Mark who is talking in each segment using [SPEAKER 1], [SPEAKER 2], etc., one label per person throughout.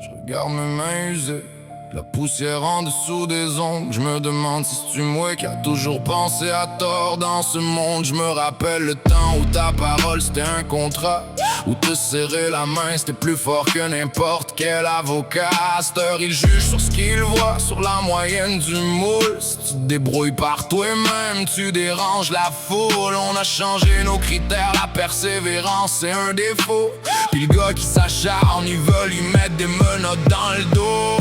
[SPEAKER 1] Je regarde mes mains usées, la poussière en dessous des ongles. Je me demande si c'est moi qui a toujours pensé à tort dans ce monde. Je me rappelle le temps où ta parole c'était un contrat, où te serrer la main c'était plus fort que n'importe quel avocat. À cette heure il juge sur ce qu'il voit, sur la moyenne du moule. Si tu te débrouilles par toi-même, tu déranges la foule. On a changé nos critères, la persévérance c'est un défaut. Puis le gars qui s'acharne, il veut lui mettre des menottes dans le dos.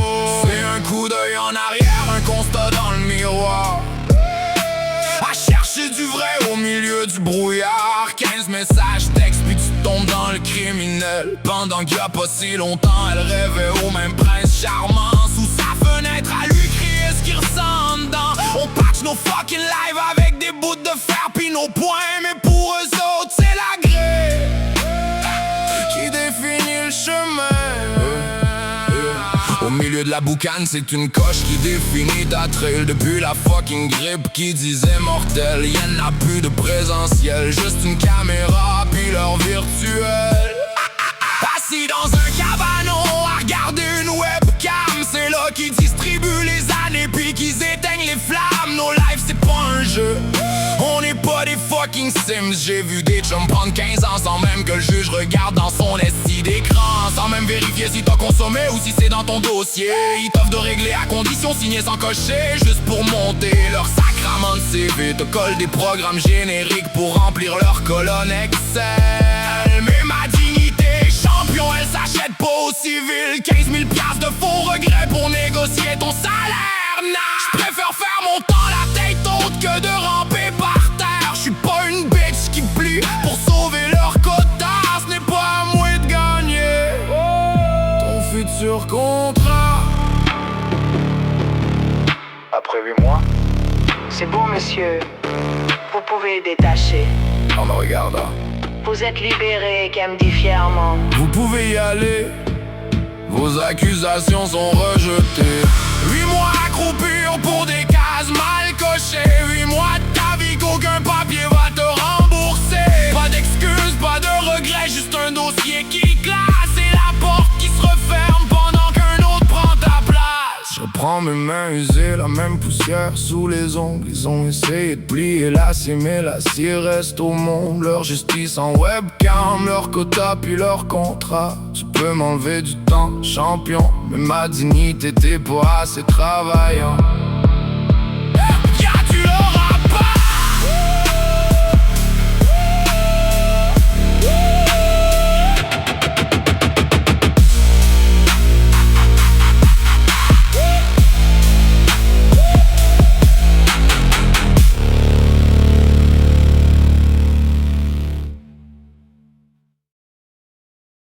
[SPEAKER 1] Fais un coup d'œil en arrière, un constat dans le miroir, à chercher du vrai au milieu du brouillard. 15 messages textes puis tu tombes dans le criminel. Pendant qu'il y a pas si longtemps elle rêvait au même prince charmant. Sous sa fenêtre à lui crier ce qu'il ressent dedans. On patch nos fucking lives avec des bouts de fer puis nos poings. Mais pour eux autres c'est la grille qui définit le chemin. Au milieu de la boucane, c'est une coche qui définit ta trail. Depuis la fucking grippe qui disait mortel, y'en a plus de présentiel, juste une caméra puis leur virtuel. Assis dans un cabanon à regarder une webcam, c'est là qu'ils distribuent les années puis qu'ils éteignent les flammes. Nos lives c'est pas un jeu, on n'est pas des fucking Sims. J'ai vu des chums prendre 15 ans sans même que le juge regarde dans son esti d'écran, sans même vérifier si t'as consommé ou si c'est dans ton dossier. Ils t'offrent de régler à condition signer sans cocher, juste pour monter leur sacrament de CV. Te collent des programmes génériques pour remplir leur colonne Excel. Mais ma dignité, champion, elle s'achète pas au civil. 15 000 piastres de faux regrets pour négocier ton salaire. Nah, j'préfère faire mon temps la tête haute que de ramper par terre. J'suis pas une bitch qui plie pour sauver leur quota. Ce n'est pas à moi de gagner ton futur contrat.
[SPEAKER 2] Après 8 mois,
[SPEAKER 3] C'est beau, monsieur. Vous pouvez détacher.
[SPEAKER 1] Oh me regarde,
[SPEAKER 3] Vous êtes libéré, qu'elle me dit fièrement.
[SPEAKER 1] vous pouvez y aller, vos accusations sont rejetées. 8 mois à croupir pour des cases mal cochées. 8 mois de ta vie qu'aucun papier va te rembourser. Pas d'excuses, pas de regrets, juste un dossier qui classe et la porte qui se referme pendant qu'un autre prend ta place. Je reprends mes mains usées, la même poussière sous les ongles. Ils ont essayé de plier l'acier, mais l'acier reste au monde. Leur justice en webcam, leur quota puis leur contrat. Tu peux m'enlever du temps, champion, mais ma dignité t'es pas assez travaillant.